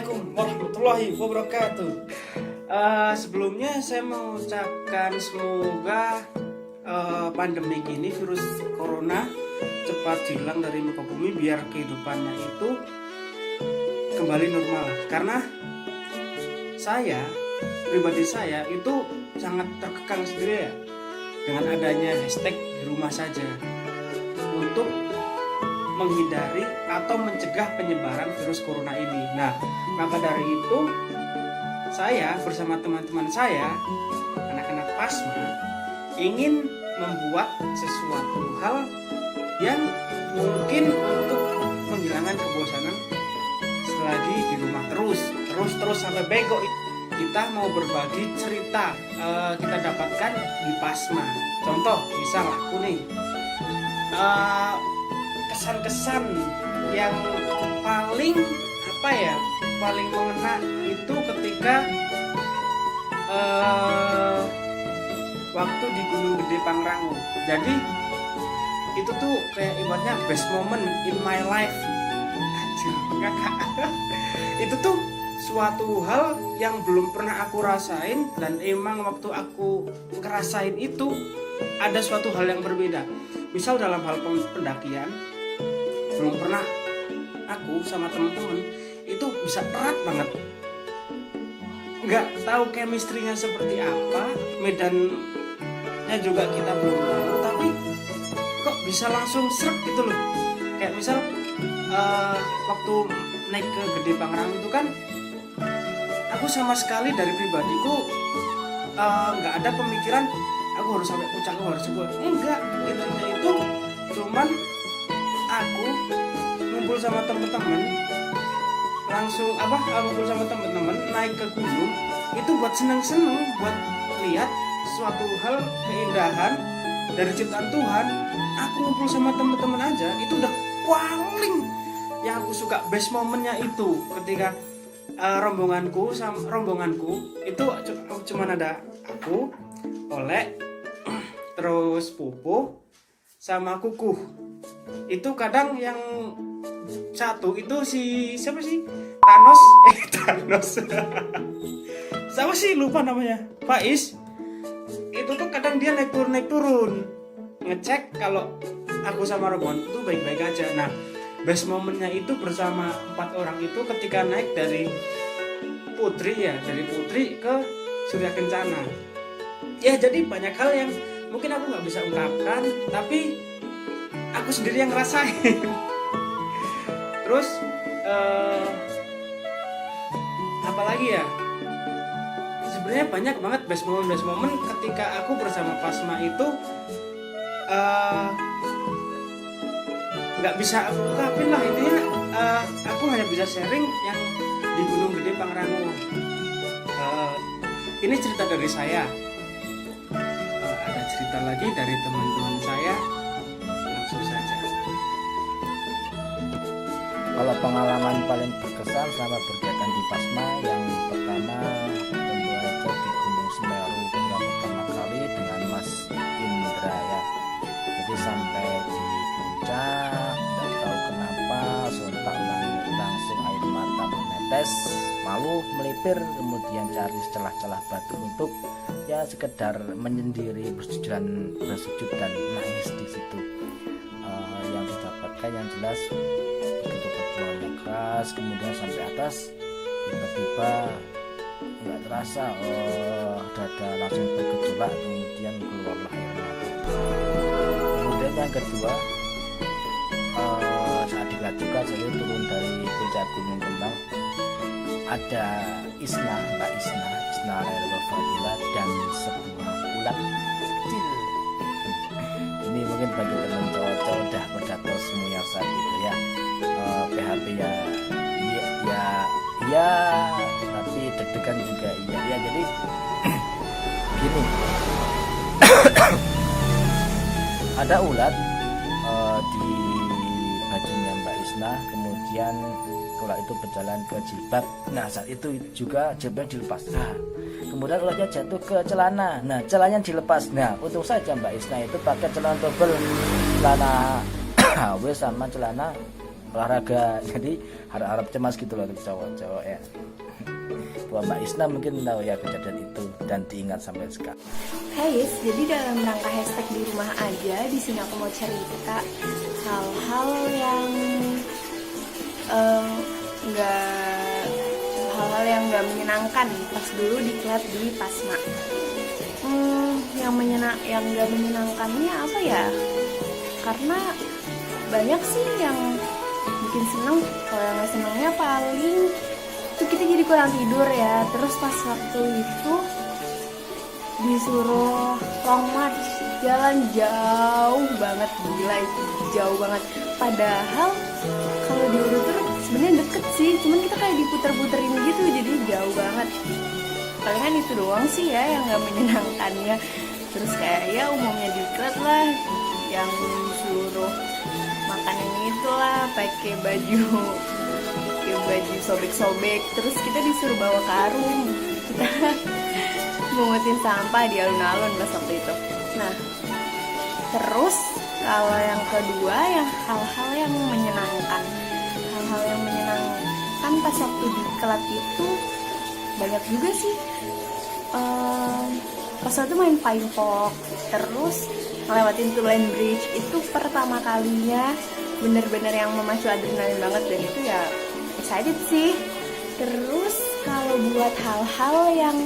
Assalamualaikum warahmatullahi wabarakatuh. Sebelumnya saya mengucapkan semoga pandemi ini, virus corona cepat hilang dari muka bumi, biar kehidupannya itu kembali normal. Karena pribadi saya itu sangat terkekang sendiri ya, dengan adanya hashtag di rumah saja untuk menghindari atau mencegah penyebaran virus corona ini. Nah, maka dari itu saya bersama teman-teman saya, anak-anak Pasma, ingin membuat sesuatu hal yang mungkin untuk menghilangkan kebosanan selagi di rumah terus sampai bego. Kita mau berbagi cerita kita dapatkan di Pasma. Contoh, misal aku nih, kesan-kesan yang paling paling mengena itu ketika waktu di Gunung Gede Pangrango. Jadi itu tuh kayak ibaratnya best moment in my life. Anjir, kakak. Itu tuh suatu hal yang belum pernah aku rasain, dan emang waktu aku ngerasain itu ada suatu hal yang berbeda. Misal dalam hal pendakian, belum pernah aku sama teman-teman itu bisa erat banget. Nggak tahu chemistry-nya seperti apa, medannya juga kita belum tahu, tapi kok bisa langsung srek gitu loh. Kayak misal waktu naik ke Gede Pangrango itu kan, aku sama sekali dari pribadiku nggak ada pemikiran aku harus sampai puncak, aku harus buat. Enggak, intinya itu cuman aku ngumpul sama temen-temen, langsung ngumpul sama temen-temen naik ke gunung itu buat seneng-seneng, buat lihat suatu hal keindahan dari ciptaan Tuhan. Aku ngumpul sama temen-temen aja itu udah paling yang aku suka. Best momennya itu ketika rombonganku itu cuman ada aku, Olek, terus Pupu sama Kukuh. Itu kadang yang satu itu siapa sih? Thanos. Siapa sih, lupa namanya. Faiz. Itu tuh kadang dia naik turun ngecek kalau aku sama rombongan itu baik-baik aja. Nah, best momennya itu bersama 4 orang itu ketika naik dari Putri ke Surya Kencana. Ya, jadi banyak hal yang mungkin aku nggak bisa ungkapkan, tapi aku sendiri yang ngerasain. Terus apalagi ya, sebenarnya banyak banget best moment ketika aku bersama Pasma itu nggak bisa aku ungkapin lah. Intinya aku hanya bisa sharing yang di Gunung Gede Pangrango. Ini cerita dari saya. Ada cerita lagi dari teman-teman saya. Langsung saja. Kalau pengalaman paling berkesan selama berkegiatan di Pasma, yang pertama tentu aja di Gunung Semeru ketika pertama kali dengan Mas Indra ya. Jadi sampai di puncak, tidak tahu kenapa sontak langsung air mata menetes, malu melipir, kemudian cari celah-celah batu untuk ya sekedar menyendiri, bersujud dan nangis di situ. Yang didapatkan yang jelas begitu perjuangannya keras, kemudian sampai atas tiba-tiba nggak terasa dada langsung bergejolak, kemudian keluarlah air mata. Kemudian yang kedua, saat dilanjutkan saya turun dari puncak Gunung Kembang, ada Mbak Isna Lailul Fadilah dan sebuah ulat kecil. Ini mungkin bagi teman cowok-cowok udah berdato semuanya saat itu ya. PHP ya, tapi deg-degan juga iya. Jadi gini, ada ulat di bajunya Mbak Isna, kemudian ulat itu berjalan ke jilbab. Nah, saat itu juga jilbabnya dilepas. Nah, kemudian ulatnya jatuh ke celana. Nah, celananya dilepas. Nah, untung saja Mbak Isna itu pakai celana double, celana HW sama celana olahraga. Jadi harap-harap cemas gitu loh untuk cowok-cowok ya. Buat Mbak Isna mungkin tahu ya kejadian itu dan diingat sampai sekarang. Guys, jadi dalam rangka hashtag di rumah aja, di sini aku mau cerita hal-hal yang nggak menyenangkan pas dulu diklat di Pasma. Yang nggak menyenangkannya apa ya? Karena banyak sih yang bikin seneng. Kalau yang nggak senengnya paling itu kita jadi kurang tidur ya. Terus pas waktu itu disuruh long march, jalan jauh banget, gila itu jauh banget. Padahal kalau di Urutur sebenarnya deket sih, cuman kita kayak diputer-puterin gitu, jadi jauh banget. Palingan itu doang sih ya yang nggak menyenangkannya. Terus kayak ya umumnya diklat lah, yang suruh makan yang itulah, pakai baju sobek-sobek. Terus kita disuruh bawa karung, kita mungutin sampah di alun-alun pas waktu itu. Nah, terus kalau yang kedua yang hal-hal yang menyenangkan pas waktu diklat itu banyak juga sih. Pas waktu main Flying Fox, terus ngelewatin Tulen Bridge, itu pertama kalinya bener-bener yang memacu adrenalin banget, dan itu ya excited sih. Terus kalau buat hal-hal yang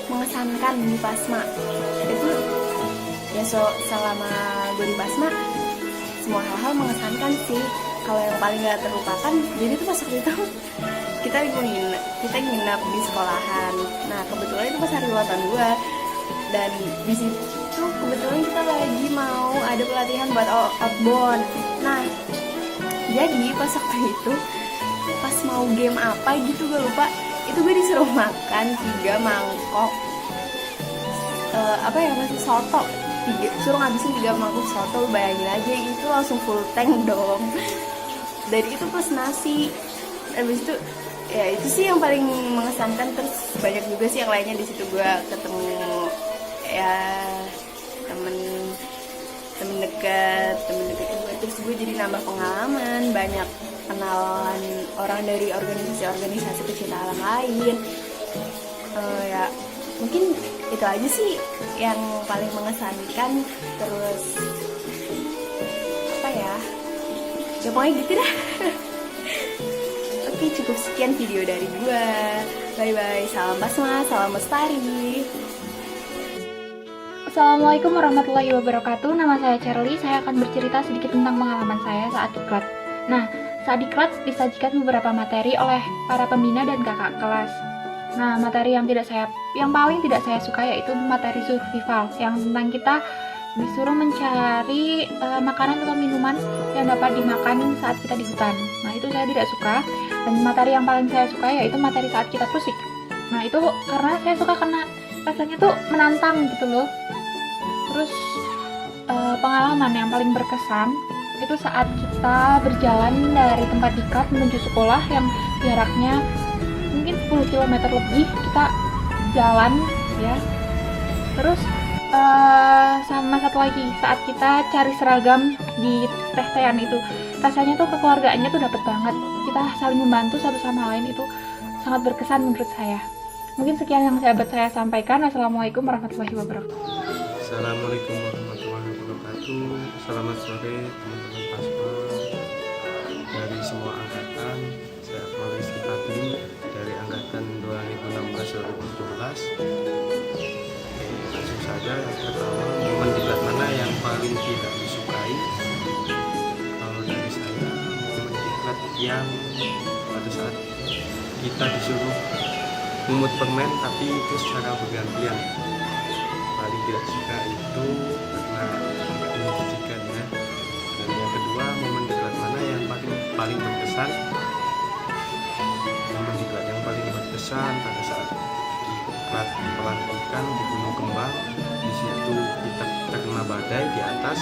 mengesankan di Pasma itu ya, selama gue di Pasma semua hal-hal mengesankan sih. Kalau yang paling gak terlupakan, jadi itu pas waktu itu kita nginep di sekolahan. Nah kebetulan itu pas hari ulang tahun gue, dan di situ kebetulan kita lagi mau ada pelatihan buat outbound. Nah jadi pas waktu itu, pas mau game apa gitu gue lupa, itu gue disuruh makan 3 mangkok soto, suruh ngabisin 3 mangkok soto. Bayangin aja, itu langsung full tank dong. Dan itu plus nasi. Habis itu ya itu sih yang paling mengesankan. Terus banyak juga sih yang lainnya. Di situ gue ketemu ya temen dekat gue. Terus gue jadi nambah pengalaman, banyak kenalan orang dari organisasi pecinta alam lain. Ya mungkin itu aja sih yang paling mengesankan. Terus apa ya pokoknya gitu dah. Oke, cukup sekian video dari gue. Bye bye, salam Pasma, salam lestari. Assalamualaikum warahmatullahi wabarakatuh. Nama saya Charlie. Saya akan bercerita sedikit tentang pengalaman saya saat diklat. Nah, saat diklat disajikan beberapa materi oleh para pembina dan kakak kelas. Nah, materi yang paling tidak saya suka yaitu materi survival, yang tentang kita disuruh mencari makanan atau minuman yang dapat dimakan saat kita di hutan. Nah, itu saya tidak suka. Dan materi yang paling saya suka yaitu materi saat kita pusing. Nah, itu karena saya suka karena rasanya tuh menantang gitu loh. Terus pengalaman yang paling berkesan itu saat kita berjalan dari tempat diklat menuju sekolah yang jaraknya mungkin 10 km lebih. Kita jalan ya. Terus sama satu lagi, saat kita cari seragam di teh-tehan itu, rasanya tuh kekeluargaannya tuh dapet banget. Kita saling membantu satu sama lain, itu sangat berkesan menurut saya. Mungkin sekian yang dapat saya sampaikan. Assalamualaikum warahmatullahi wabarakatuh. Assalamualaikum warahmatullahi wabarakatuh. Selamat sore teman-teman Pasma dari semua angkatan. Saya Floristi Fadli dari angkatan 2016-2017. Langsung saja, yang pertama, momen diklat mana yang paling tidak disukai? Kalau dari saya, momen diklat yang pada saat kita disuruh mungut permen tapi itu secara bergantian. Paling tidak suka itu karena menjijikan ya. Dan yang kedua, momen diklat mana yang paling berkesan? Momen diklat yang paling berkesan pada saat diklat pelantikan di Gunung Kembang. Di situ kita terkena badai di atas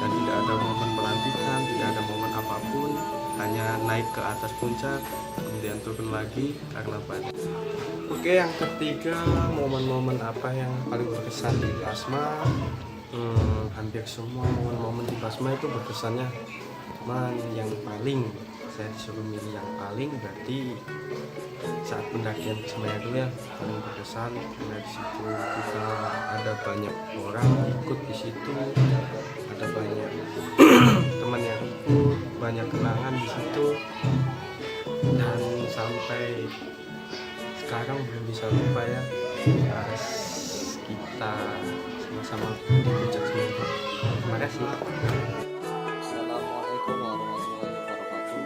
dan tidak ada momen pelantikan, tidak ada momen apapun, hanya naik ke atas puncak kemudian turun lagi karena badai. Oke, yang ketiga, momen-momen apa yang paling berkesan di Pasma? hampir semua momen-momen di Pasma itu berkesannya, cuman yang paling saya disuruh milih yang paling berarti saat pendakian ke Semeru ya, paling berkesan karena di situ kita ada banyak orang ikut di situ, ada banyak teman yang ikut, banyak kenangan di situ, dan sampai sekarang belum bisa lupa ya pas kita sama-sama di puncak Semeru. Terima kasih. Assalamualaikum warahmatullahi wabarakatuh.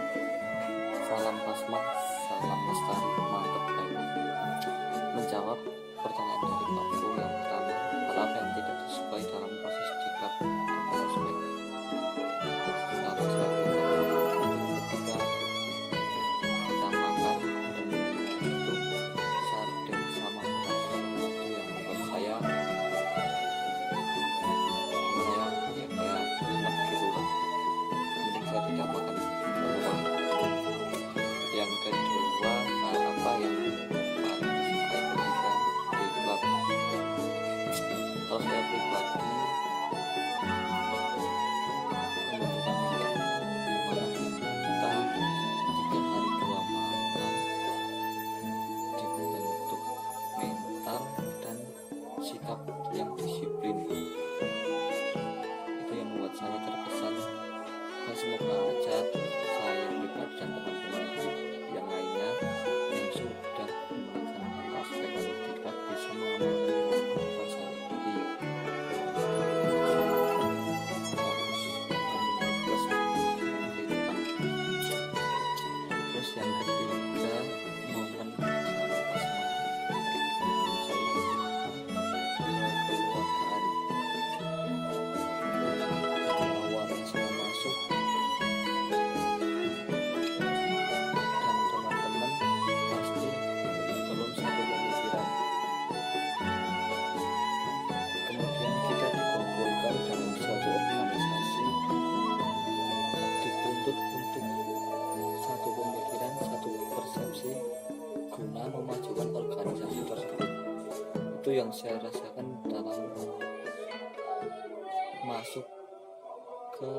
Salam Pasma, salam lestari, mantap baik. Menjawab pertanyaan dari Pak Fu yang pertama, hal apa yang tidak disukai dalam proses diklat atau ospek? Kalau saya pribadi, ketika kita makan dan itu sarden sama beras, itu yang membuat saya ya kayak enak gitu lah. Mending saya tidak makan keluar. Yang kedua, apa yang paling disukai ketika diklat? Kalau saya pribadi membutuhkan diklat dimana kita 3 hari 2 malam dibentuk mental dan sikap yang disiplin. Itu yang membuat saya terkesan, dan semoga aja saya pribadi dan teman-teman yang lainnya yang sudah melaksanakan aspek atau diklat bisa mengamalkan motivasi ini. Harus memiliki kehidupan. Terus yang ketiga, momen sama Pasma, saya kekeluargaan. Awal saya masuk dan teman-teman pasti belum satu pemikiran. Kemudian kita dikumpulkan dalam suatu organisasi, dituntut untuk satu pemikiran, satu persepsi guna memajukan organisasi tersebut. Itu yang saya rasakan dalam masuk ke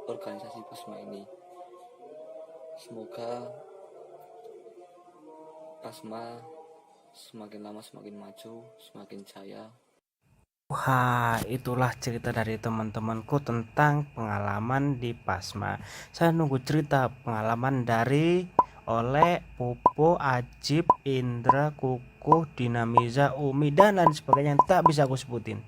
organisasi Pasma ini. Semoga Pasma semakin lama semakin maju, semakin jaya. Wah, itulah cerita dari teman-temanku tentang pengalaman di Pasma. Saya nunggu cerita pengalaman dari Oleh, Popo, Ajib, Indra, Kukuh, Dinamiza, Umi, dan lain sebagainya yang tak bisa aku sebutin.